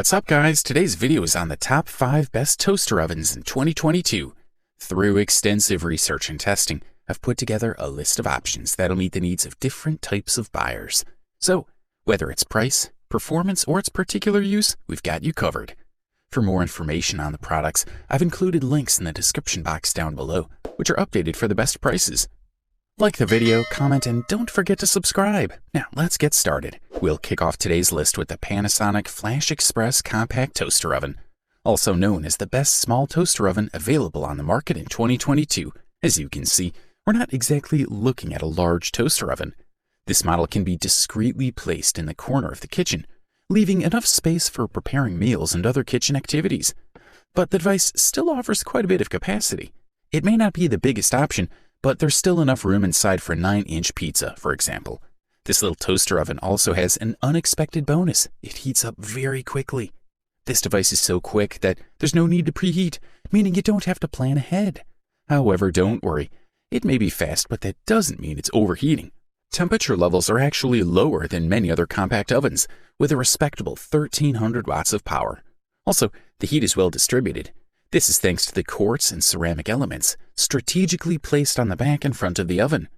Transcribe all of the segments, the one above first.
What's up, guys? Today's video is on the top 5 best toaster ovens in 2022. Through extensive research and testing, I've put together a list of options that'll meet the needs of different types of buyers. So, whether it's price, performance, or its particular use, we've got you covered. For more information on the products, I've included links in the description box down below, which are updated for the best prices. Like the video, comment, and don't forget to subscribe. Now, let's get started. We'll kick off today's list with the Panasonic FlashXpress Compact Toaster Oven, also known as the best small toaster oven available on the market in 2022. As you can see, we're not exactly looking at a large toaster oven. This model can be discreetly placed in the corner of the kitchen, leaving enough space for preparing meals and other kitchen activities. But the device still offers quite a bit of capacity. It may not be the biggest option, but there's still enough room inside for a 9-inch pizza, for example. This little toaster oven also has an unexpected bonus. It heats up very quickly. This device is so quick that there's no need to preheat, meaning you don't have to plan ahead. However, don't worry. It may be fast, but that doesn't mean it's overheating. Temperature levels are actually lower than many other compact ovens, with a respectable 1300 watts of power. Also, the heat is well distributed. This is thanks to the quartz and ceramic elements strategically placed on the back and front of the oven.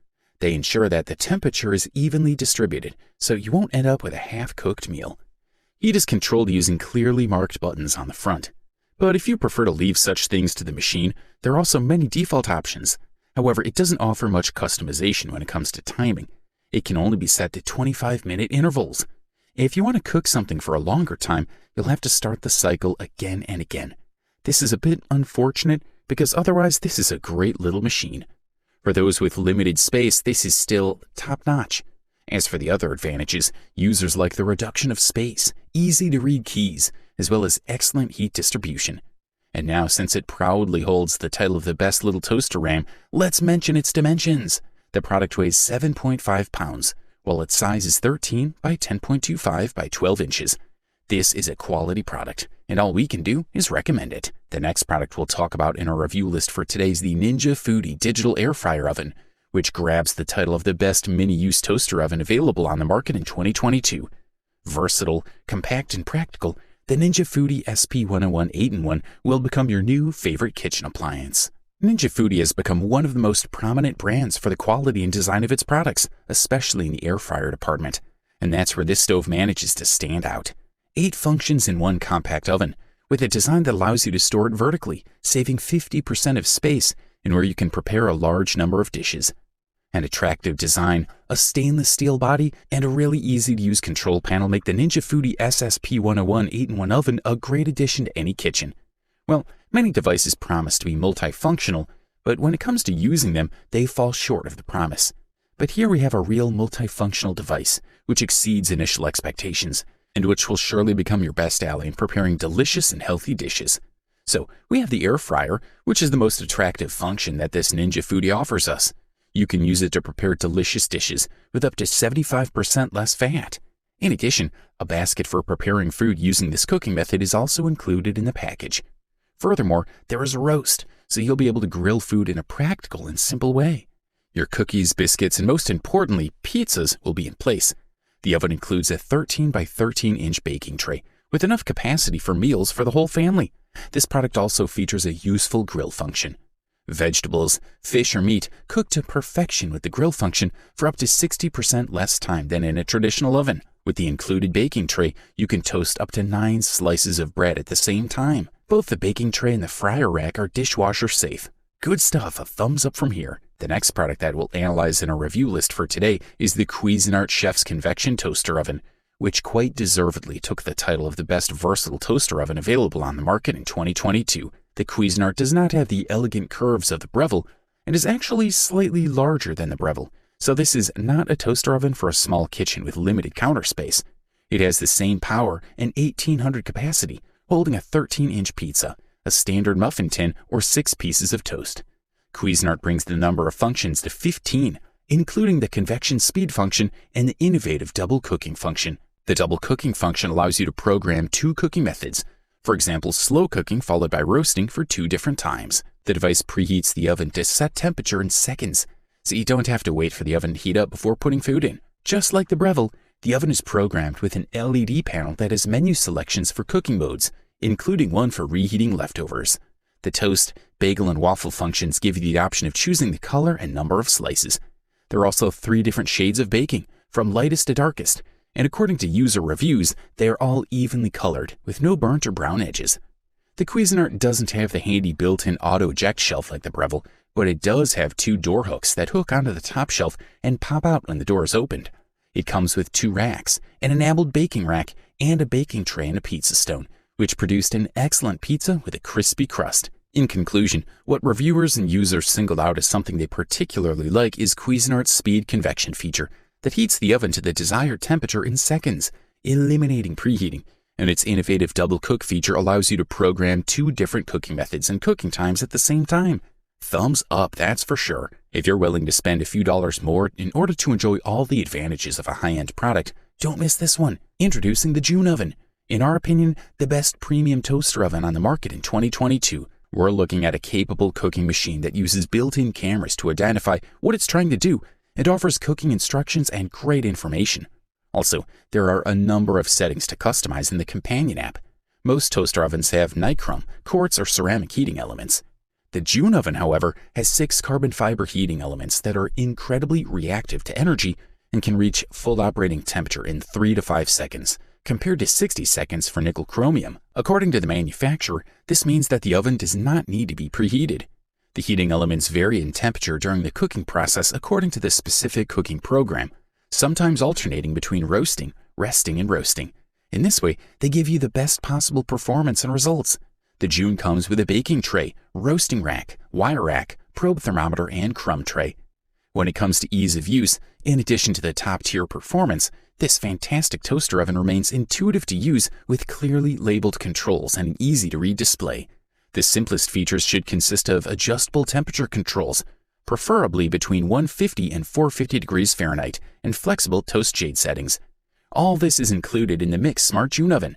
They ensure that the temperature is evenly distributed, so you won't end up with a half-cooked meal. Heat is controlled using clearly marked buttons on the front. But if you prefer to leave such things to the machine, there are also many default options. However, it doesn't offer much customization when it comes to timing. It can only be set to 25-minute intervals. If you want to cook something for a longer time, you'll have to start the cycle again and again. This is a bit unfortunate because otherwise this is a great little machine. For those with limited space, this is still top-notch. As for the other advantages, users like the reduction of space, easy-to-read keys, as well as excellent heat distribution. And now, since it proudly holds the title of the best little toaster ram, let's mention its dimensions. The product weighs 7.5 pounds, while its size is 13 by 10.25 by 12 inches. This is a quality product, and all we can do is recommend it. The next product we'll talk about in our review list for today is the Foodi Digital Air Fryer Oven, which grabs the title of the best mini-use toaster oven available on the market in 2022. Versatile, compact, and practical, the Foodi SP101 8-in-1 will become your new favorite kitchen appliance. Foodi has become one of the most prominent brands for the quality and design of its products, especially in the air fryer department. And that's where this stove manages to stand out. 8 functions in one compact oven, with a design that allows you to store it vertically, saving 50% of space, and where you can prepare a large number of dishes. An attractive design, a stainless steel body, and a really easy-to-use control panel make the Foodi SSP101 8-in-1 oven a great addition to any kitchen. Well, many devices promise to be multifunctional, but when it comes to using them, they fall short of the promise. But here we have a real multifunctional device, which exceeds initial expectations, and which will surely become your best ally in preparing delicious and healthy dishes. So, we have the air fryer, which is the most attractive function that this Foodi offers us. You can use it to prepare delicious dishes with up to 75% less fat. In addition, a basket for preparing food using this cooking method is also included in the package. Furthermore, there is a roast, so you'll be able to grill food in a practical and simple way. Your cookies, biscuits, and most importantly, pizzas will be in place. The oven includes a 13 by 13-inch baking tray with enough capacity for meals for the whole family. This product also features a useful grill function. Vegetables, fish, or meat cooked to perfection with the grill function for up to 60% less time than in a traditional oven. With the included baking tray, you can toast up to 9 slices of bread at the same time. Both the baking tray and the fryer rack are dishwasher safe. Good stuff, a thumbs up from here. The next product that we'll analyze in our review list for today is the Cuisinart Chef's Convection Toaster Oven, which quite deservedly took the title of the best versatile toaster oven available on the market in 2022. The Cuisinart does not have the elegant curves of the Breville and is actually slightly larger than the Breville, so this is not a toaster oven for a small kitchen with limited counter space. It has the same power and 1800 capacity, holding a 13-inch pizza, a standard muffin tin, or 6 pieces of toast. Cuisinart brings the number of functions to 15, including the convection speed function and the innovative double cooking function. The double cooking function allows you to program 2 cooking methods. For example, slow cooking followed by roasting for 2 different times. The device preheats the oven to set temperature in seconds, so you don't have to wait for the oven to heat up before putting food in. Just like the Breville, The oven is programmed with an LED panel that has menu selections for cooking modes, including one for reheating leftovers. The toast, bagel, and waffle functions give you the option of choosing the color and number of slices. There are also 3 different shades of baking, from lightest to darkest, and according to user reviews, they are all evenly colored, with no burnt or brown edges. The Cuisinart doesn't have the handy built-in auto-eject shelf like the Breville, but it does have 2 door hooks that hook onto the top shelf and pop out when the door is opened. It comes with 2 racks, an enameled baking rack, and a baking tray and a pizza stone, which produced an excellent pizza with a crispy crust. In conclusion, what reviewers and users singled out as something they particularly like is Cuisinart's speed convection feature that heats the oven to the desired temperature in seconds, eliminating preheating, and its innovative double cook feature allows you to program 2 different cooking methods and cooking times at the same time. Thumbs up, that's for sure. If you're willing to spend a few dollars more in order to enjoy all the advantages of a high-end product, don't miss this one. Introducing the June Oven. In our opinion, the best premium toaster oven on the market in 2022. We're looking at a capable cooking machine that uses built-in cameras to identify what it's trying to do and offers cooking instructions and great information. Also, there are a number of settings to customize in the companion app. Most toaster ovens have nichrome, quartz, or ceramic heating elements. The June Oven, however, has 6 carbon fiber heating elements that are incredibly reactive to energy and can reach full operating temperature in 3 to 5 seconds, compared to 60 seconds for nickel chromium. According to the manufacturer, this means that the oven does not need to be preheated. The heating elements vary in temperature during the cooking process according to the specific cooking program, sometimes alternating between roasting, resting, and roasting. In this way, they give you the best possible performance and results. The June comes with a baking tray, roasting rack, wire rack, probe thermometer, and crumb tray. When it comes to ease of use, in addition to the top-tier performance, this fantastic toaster oven remains intuitive to use with clearly labeled controls and an easy-to-read display. The simplest features should consist of adjustable temperature controls, preferably between 150 and 450 degrees Fahrenheit, and flexible toast shade settings. All this is included in the Mix Smart June Oven.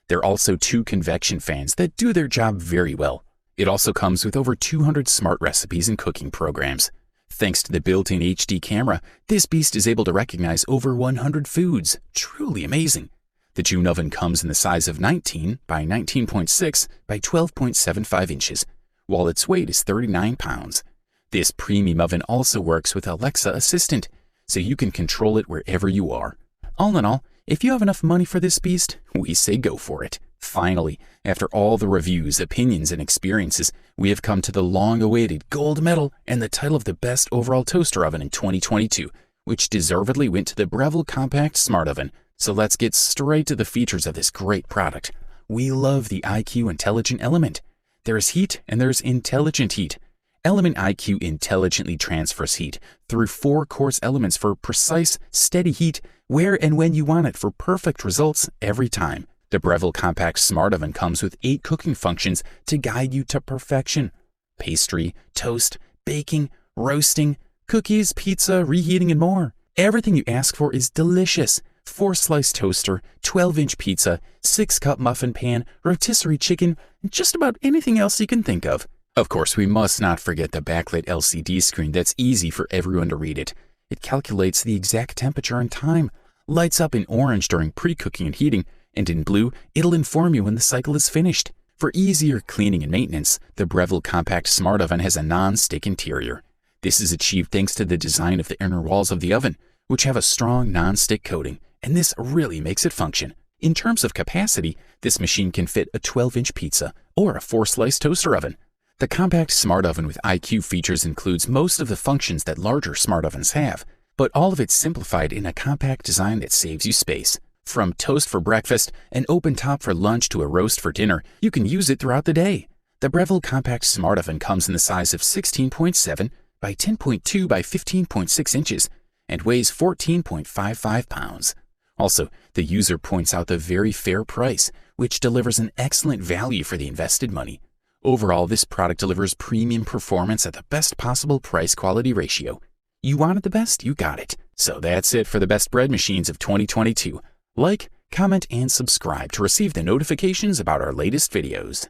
There are also 2 convection fans that do their job very well. It also comes with over 200 smart recipes and cooking programs. Thanks to the built-in HD camera, this beast is able to recognize over 100 foods. Truly amazing. The June Oven comes in the size of 19 by 19.6 by 12.75 inches, while its weight is 39 pounds. This premium oven also works with Alexa Assistant, so you can control it wherever you are. All in all, if you have enough money for this beast, we say go for it. Finally, after all the reviews, opinions, and experiences, we have come to the long-awaited gold medal and the title of the best overall toaster oven in 2022, which deservedly went to the Breville Compact Smart Oven. So let's get straight to the features of this great product. We love the IQ Intelligent element. There's heat and there's intelligent heat. Element IQ intelligently transfers heat through 4 quartz elements for precise, steady heat where and when you want it for perfect results every time. The Breville Compact Smart Oven comes with 8 cooking functions to guide you to perfection. Pastry, toast, baking, roasting, cookies, pizza, reheating, and more. Everything you ask for is delicious. 4-slice toaster, 12-inch pizza, 6-cup muffin pan, rotisserie chicken, and just about anything else you can think of. Of course, we must not forget the backlit LCD screen that's easy for everyone to read it. It calculates the exact temperature and time, lights up in orange during pre-cooking and heating, and in blue, it'll inform you when the cycle is finished. For easier cleaning and maintenance, the Breville Compact Smart Oven has a non-stick interior. This is achieved thanks to the design of the inner walls of the oven, which have a strong non-stick coating, and this really makes it function. In terms of capacity, this machine can fit a 12-inch pizza or a 4-slice toaster oven. The Compact Smart Oven with IQ features includes most of the functions that larger smart ovens have, but all of it's simplified in a compact design that saves you space. From toast for breakfast, an open top for lunch, to a roast for dinner, you can use it throughout the day. The Breville Compact Smart Oven comes in the size of 16.7 by 10.2 by 15.6 inches and weighs 14.55 pounds. Also, the user points out the very fair price, which delivers an excellent value for the invested money. Overall, this product delivers premium performance at the best possible price-quality ratio. You wanted the best, you got it. So that's it for the best bread machines of 2022. Like, comment, and subscribe to receive the notifications about our latest videos.